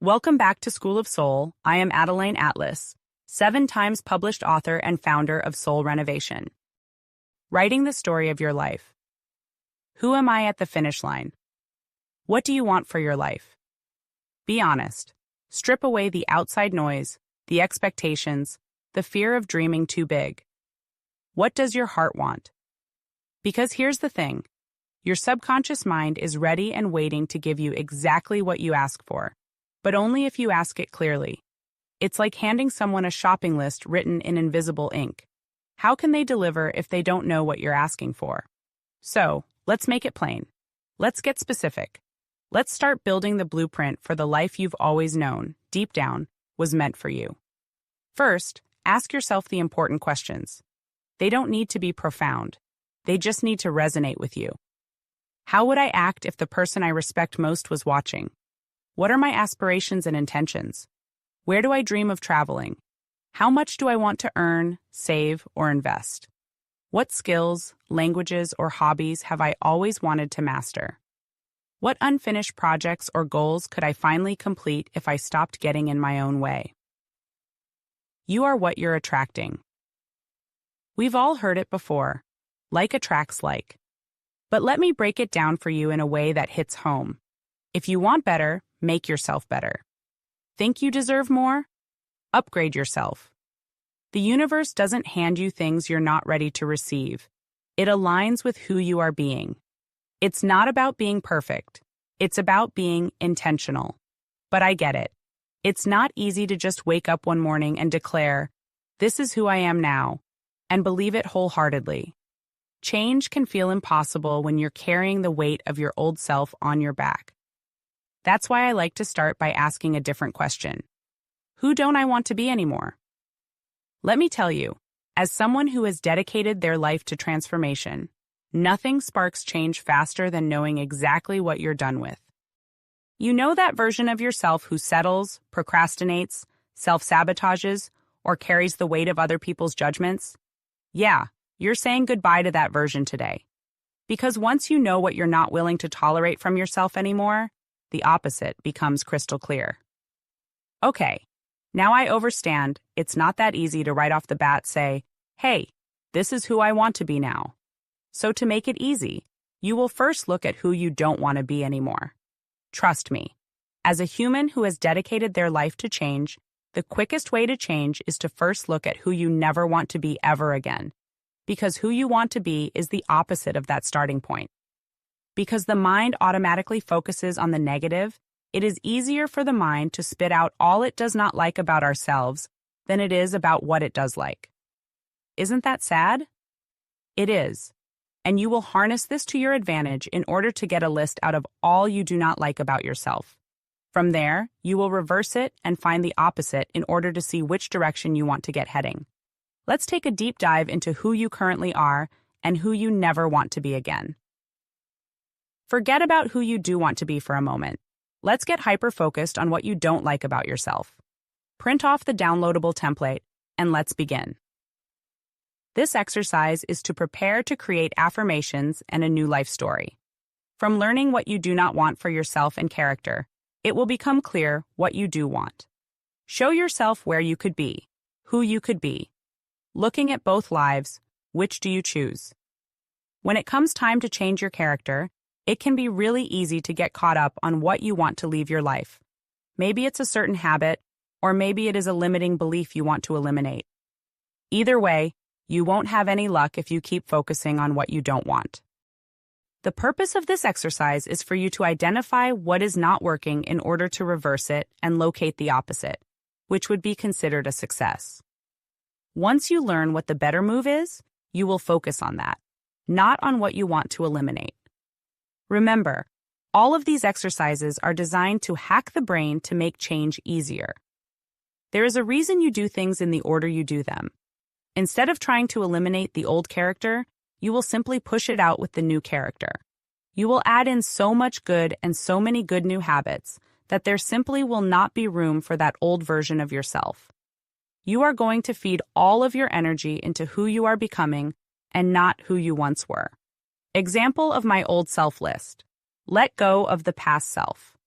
Welcome back to School of Soul. I am Adeline Atlas, 7 times published author and founder of Soul Renovation. Writing the story of your life. Who am I at the finish line? What do you want for your life? Be honest. Strip away the outside noise, the expectations, the fear of dreaming too big. What does your heart want? Because here's the thing. Your subconscious mind is ready and waiting to give you exactly what you ask for, but only if you ask it clearly. It's like handing someone a shopping list written in invisible ink. How can they deliver if they don't know what you're asking for? So, let's make it plain. Let's get specific. Let's start building the blueprint for the life you've always known, deep down, was meant for you. First, ask yourself the important questions. They don't need to be profound. They just need to resonate with you. How would I act if the person I respect most was watching? What are my aspirations and intentions? Where do I dream of traveling? How much do I want to earn, save, or invest? What skills, languages, or hobbies have I always wanted to master? What unfinished projects or goals could I finally complete if I stopped getting in my own way? You are what you're attracting. We've all heard it before. Like attracts like. But let me break it down for you in a way that hits home. If you want better, make yourself better. Think you deserve more? Upgrade yourself. The universe doesn't hand you things you're not ready to receive. It aligns with who you are being. It's not about being perfect. It's about being intentional. But I get it. It's not easy to just wake up one morning and declare, "This is who I am now," and believe it wholeheartedly. Change can feel impossible when you're carrying the weight of your old self on your back. That's why I like to start by asking a different question. Who don't I want to be anymore? Let me tell you, as someone who has dedicated their life to transformation, nothing sparks change faster than knowing exactly what you're done with. You know that version of yourself who settles, procrastinates, self-sabotages, or carries the weight of other people's judgments? Yeah, you're saying goodbye to that version today. Because once you know what you're not willing to tolerate from yourself anymore, the opposite becomes crystal clear. Okay, now I understand it's not that easy to right off the bat say, "Hey, this is who I want to be now." So to make it easy, you will first look at who you don't want to be anymore. Trust me, as a human who has dedicated their life to change, the quickest way to change is to first look at who you never want to be ever again. Because who you want to be is the opposite of that starting point. Because the mind automatically focuses on the negative, it is easier for the mind to spit out all it does not like about ourselves than it is about what it does like. Isn't that sad? It is. And you will harness this to your advantage in order to get a list out of all you do not like about yourself. From there, you will reverse it and find the opposite in order to see which direction you want to get heading. Let's take a deep dive into who you currently are and who you never want to be again. Forget about who you do want to be for a moment. Let's get hyper-focused on what you don't like about yourself. Print off the downloadable template, and let's begin. This exercise is to prepare to create affirmations and a new life story. From learning what you do not want for yourself and character, it will become clear what you do want. Show yourself where you could be, who you could be. Looking at both lives, which do you choose? When it comes time to change your character, it can be really easy to get caught up on what you want to leave your life. Maybe it's a certain habit, or maybe it is a limiting belief you want to eliminate. Either way, you won't have any luck if you keep focusing on what you don't want. The purpose of this exercise is for you to identify what is not working in order to reverse it and locate the opposite, which would be considered a success. Once you learn what the better move is, you will focus on that, not on what you want to eliminate. Remember, all of these exercises are designed to hack the brain to make change easier. There is a reason you do things in the order you do them. Instead of trying to eliminate the old character, you will simply push it out with the new character. You will add in so much good and so many good new habits that there simply will not be room for that old version of yourself. You are going to feed all of your energy into who you are becoming and not who you once were. Example of my old self list. Let go of the past self.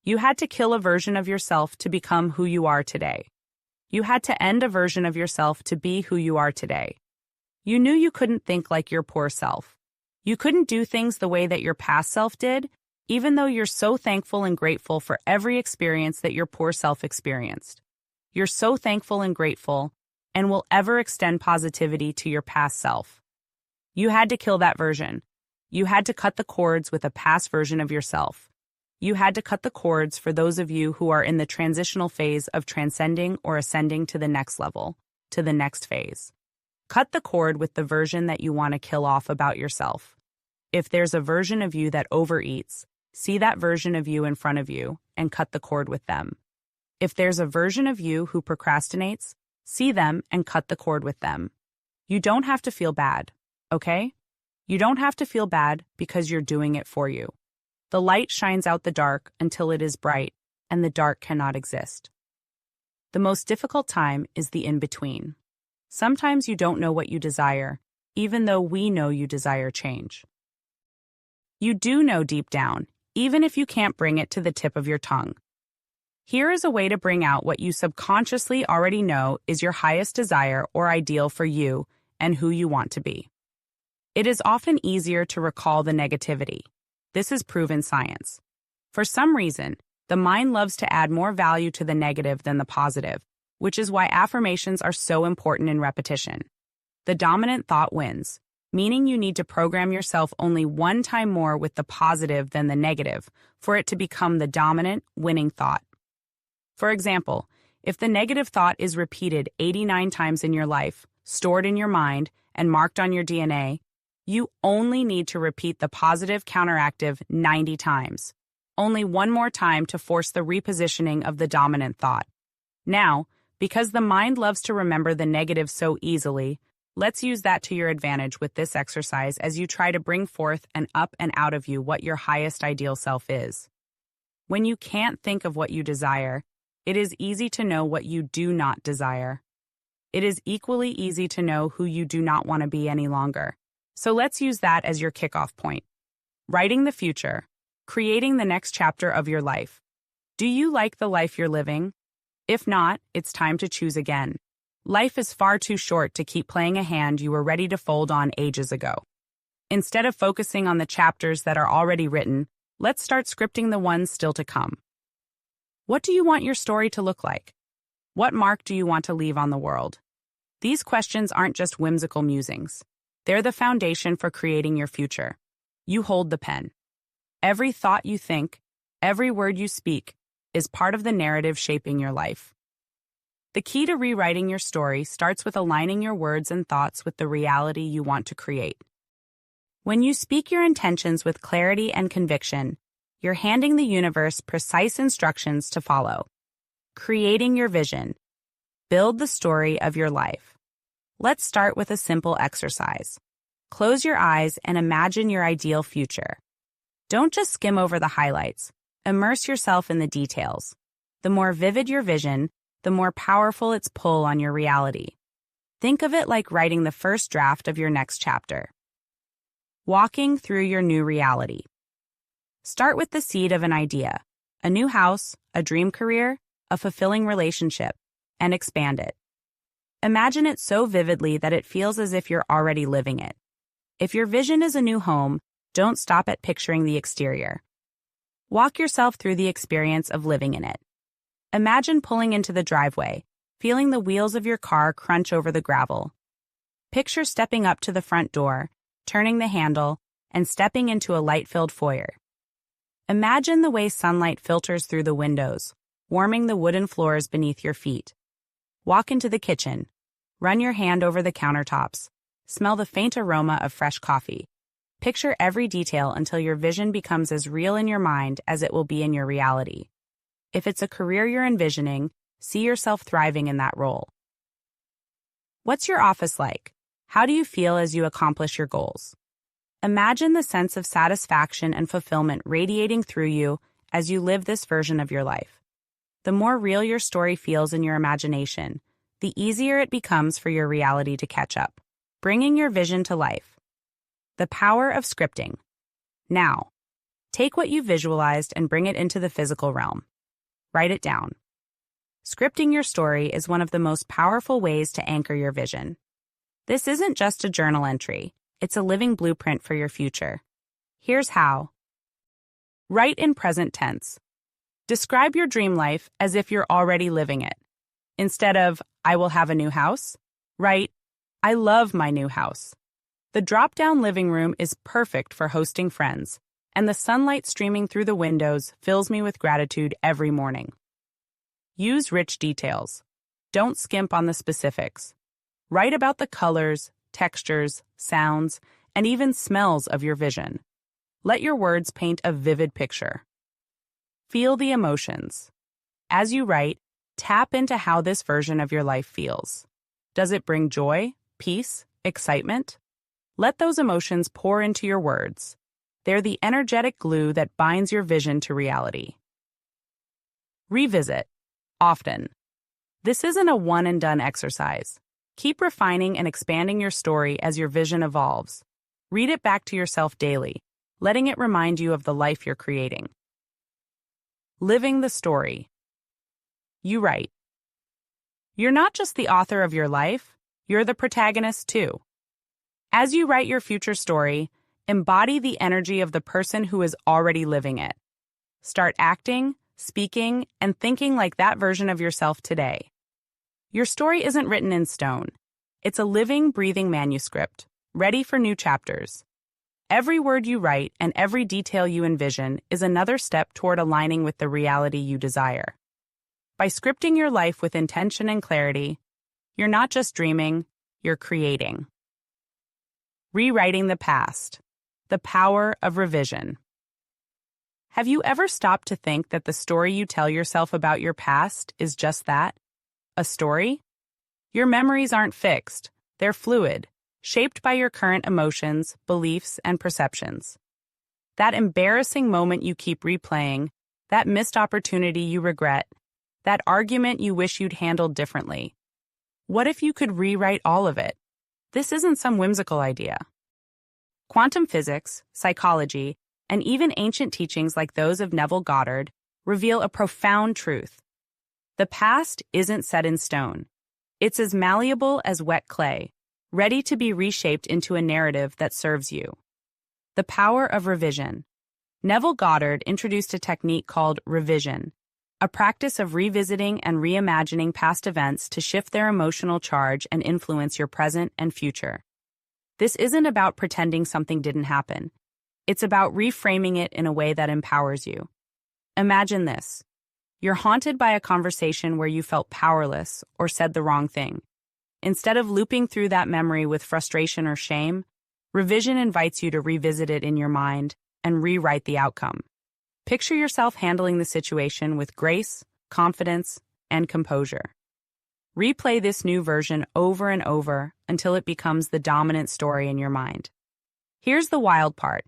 You had to kill a version of yourself to become who you are today. You had to end a version of yourself to be who you are today. You knew you couldn't think like your poor self. You couldn't do things the way that your past self did, even though you're so thankful and grateful for every experience that your poor self experienced. You're so thankful and grateful and will ever extend positivity to your past self. You had to kill that version. You had to cut the cords with a past version of yourself. You had to cut the cords for those of you who are in the transitional phase of transcending or ascending to the next level, to the next phase. Cut the cord with the version that you want to kill off about yourself. If there's a version of you that overeats, see that version of you in front of you and cut the cord with them. If there's a version of you who procrastinates, see them and cut the cord with them. You don't have to feel bad, okay? You don't have to feel bad because you're doing it for you. The light shines out the dark until it is bright, and the dark cannot exist. The most difficult time is the in-between. Sometimes you don't know what you desire, even though we know you desire change. You do know deep down, even if you can't bring it to the tip of your tongue. Here is a way to bring out what you subconsciously already know is your highest desire or ideal for you and who you want to be. It is often easier to recall the negativity. This is proven science. For some reason, the mind loves to add more value to the negative than the positive, which is why affirmations are so important in repetition. The dominant thought wins, meaning you need to program yourself only one time more with the positive than the negative for it to become the dominant, winning thought. For example, if the negative thought is repeated 89 times in your life, stored in your mind, and marked on your DNA, you only need to repeat the positive counteractive 90 times. Only one more time to force the repositioning of the dominant thought. Now, because the mind loves to remember the negative so easily, let's use that to your advantage with this exercise as you try to bring forth and up and out of you what your highest ideal self is. When you can't think of what you desire, it is easy to know what you do not desire. It is equally easy to know who you do not want to be any longer. So let's use that as your kickoff point. Writing the future. Creating the next chapter of your life. Do you like the life you're living? If not, it's time to choose again. Life is far too short to keep playing a hand you were ready to fold on ages ago. Instead of focusing on the chapters that are already written, let's start scripting the ones still to come. What do you want your story to look like? What mark do you want to leave on the world? These questions aren't just whimsical musings. They're the foundation for creating your future. You hold the pen. Every thought you think, every word you speak, is part of the narrative shaping your life. The key to rewriting your story starts with aligning your words and thoughts with the reality you want to create. When you speak your intentions with clarity and conviction, you're handing the universe precise instructions to follow. Creating your vision. Build the story of your life. Let's start with a simple exercise. Close your eyes and imagine your ideal future. Don't just skim over the highlights. Immerse yourself in the details. The more vivid your vision, the more powerful its pull on your reality. Think of it like writing the first draft of your next chapter. Walking through your new reality. Start with the seed of an idea, a new house, a dream career, a fulfilling relationship, and expand it. Imagine it so vividly that it feels as if you're already living it. If your vision is a new home, don't stop at picturing the exterior. Walk yourself through the experience of living in it. Imagine pulling into the driveway, feeling the wheels of your car crunch over the gravel. Picture stepping up to the front door, turning the handle, and stepping into a light-filled foyer. Imagine the way sunlight filters through the windows, warming the wooden floors beneath your feet. Walk into the kitchen. Run your hand over the countertops. Smell the faint aroma of fresh coffee. Picture every detail until your vision becomes as real in your mind as it will be in your reality. If it's a career you're envisioning, see yourself thriving in that role. What's your office like? How do you feel as you accomplish your goals? Imagine the sense of satisfaction and fulfillment radiating through you as you live this version of your life. The more real your story feels in your imagination, the easier it becomes for your reality to catch up, bringing your vision to life. The power of scripting. Now, Take what you visualized and bring it into the physical realm. Write it down. Scripting your story is one of the most powerful ways to anchor your vision. This isn't just a journal entry, it's a living blueprint for your future. Here's how. Write in present tense. Describe your dream life as if you're already living it. Instead of, I will have a new house, write, I love my new house. The drop-down living room is perfect for hosting friends, and the sunlight streaming through the windows fills me with gratitude every morning. Use rich details. Don't skimp on the specifics. Write about the colors, textures, sounds, and even smells of your vision. Let your words paint a vivid picture. Feel the emotions. As you write, tap into how this version of your life feels. Does it bring joy, peace, excitement? Let those emotions pour into your words. They're the energetic glue that binds your vision to reality. Revisit. Often. This isn't a one-and-done exercise. Keep refining and expanding your story as your vision evolves. Read it back to yourself daily, letting it remind you of the life you're creating. Living the story. You write. You're not just the author of your life, you're the protagonist too. As you write your future story, embody the energy of the person who is already living it. Start acting, speaking, and thinking like that version of yourself today. Your story isn't written in stone. It's a living, breathing manuscript, ready for new chapters. Every word you write and every detail you envision is another step toward aligning with the reality you desire. By scripting your life with intention and clarity, you're not just dreaming, you're creating. Rewriting the past. The power of revision. Have you ever stopped to think that the story you tell yourself about your past is just that? A story? Your memories aren't fixed. They're fluid, shaped by your current emotions, beliefs, and perceptions. That embarrassing moment you keep replaying, that missed opportunity you regret, that argument you wish you'd handled differently. What if you could rewrite all of it? This isn't some whimsical idea. Quantum physics, psychology, and even ancient teachings like those of Neville Goddard reveal a profound truth. The past isn't set in stone. It's as malleable as wet clay, ready to be reshaped into a narrative that serves you. The power of revision. Neville Goddard introduced a technique called revision, a practice of revisiting and reimagining past events to shift their emotional charge and influence your present and future. This isn't about pretending something didn't happen. It's about reframing it in a way that empowers you. Imagine this. You're haunted by a conversation where you felt powerless or said the wrong thing. Instead of looping through that memory with frustration or shame, revision invites you to revisit it in your mind and rewrite the outcome. Picture yourself handling the situation with grace, confidence, and composure. Replay this new version over and over until it becomes the dominant story in your mind. Here's the wild part.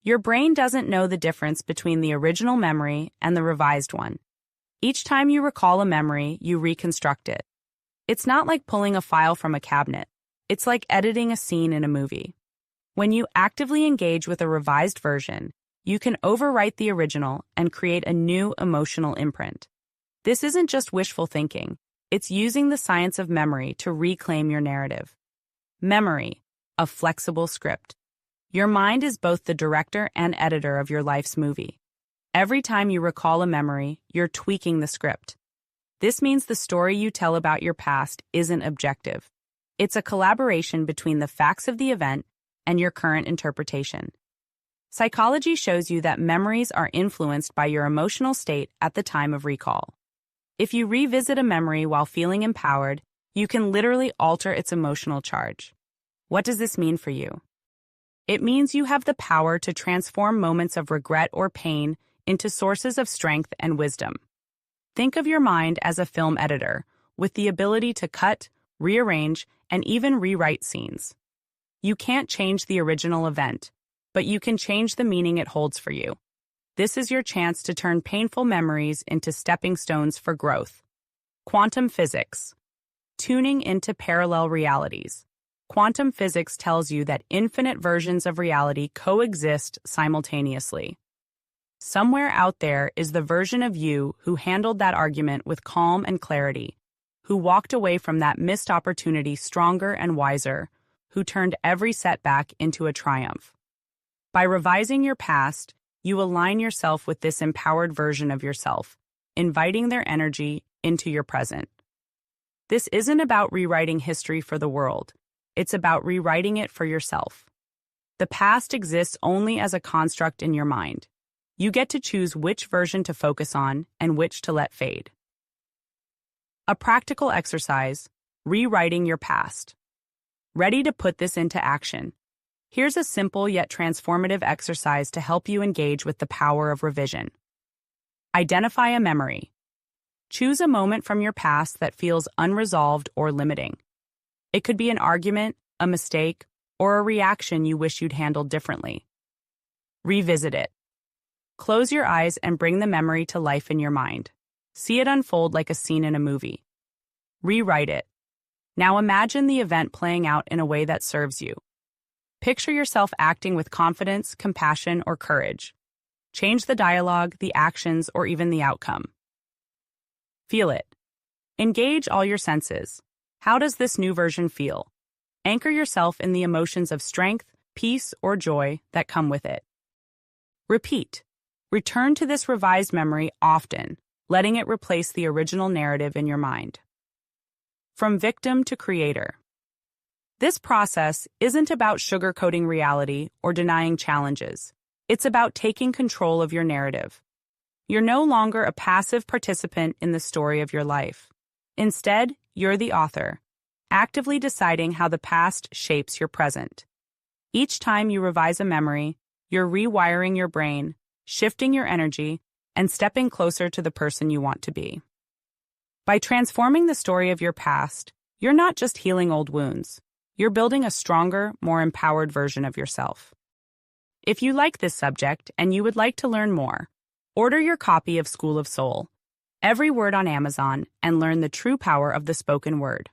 Your brain doesn't know the difference between the original memory and the revised one. Each time you recall a memory, you reconstruct it. It's not like pulling a file from a cabinet. It's like editing a scene in a movie. When you actively engage with a revised version, you can overwrite the original and create a new emotional imprint. This isn't just wishful thinking. It's using the science of memory to reclaim your narrative. Memory, a flexible script. Your mind is both the director and editor of your life's movie. Every time you recall a memory, you're tweaking the script. This means the story you tell about your past isn't objective. It's a collaboration between the facts of the event and your current interpretation. Psychology shows you that memories are influenced by your emotional state at the time of recall. If you revisit a memory while feeling empowered, you can literally alter its emotional charge. What does this mean for you? It means you have the power to transform moments of regret or pain into sources of strength and wisdom. Think of your mind as a film editor, with the ability to cut, rearrange, and even rewrite scenes. You can't change the original event, but you can change the meaning it holds for you. This is your chance to turn painful memories into stepping stones for growth. Quantum physics. Tuning into parallel realities. Quantum physics tells you that infinite versions of reality coexist simultaneously. Somewhere out there is the version of you who handled that argument with calm and clarity, who walked away from that missed opportunity stronger and wiser, who turned every setback into a triumph. By revising your past, you align yourself with this empowered version of yourself, inviting their energy into your present. This isn't about rewriting history for the world. It's about rewriting it for yourself. The past exists only as a construct in your mind. You get to choose which version to focus on and which to let fade. A practical exercise: rewriting your past. Ready to put this into action? Here's a simple yet transformative exercise to help you engage with the power of revision. Identify a memory. Choose a moment from your past that feels unresolved or limiting. It could be an argument, a mistake, or a reaction you wish you'd handled differently. Revisit it. Close your eyes and bring the memory to life in your mind. See it unfold like a scene in a movie. Rewrite it. Now imagine the event playing out in a way that serves you. Picture yourself acting with confidence, compassion, or courage. Change the dialogue, the actions, or even the outcome. Feel it. Engage all your senses. How does this new version feel? Anchor yourself in the emotions of strength, peace, or joy that come with it. Repeat. Return to this revised memory often, letting it replace the original narrative in your mind. From victim to creator. This process isn't about sugarcoating reality or denying challenges. It's about taking control of your narrative. You're no longer a passive participant in the story of your life. Instead, you're the author, actively deciding how the past shapes your present. Each time you revise a memory, you're rewiring your brain, shifting your energy, and stepping closer to the person you want to be. By transforming the story of your past, you're not just healing old wounds. You're building a stronger, more empowered version of yourself. If you like this subject and you would like to learn more, order your copy of School of Soul, Every Word on Amazon, and learn the true power of the spoken word.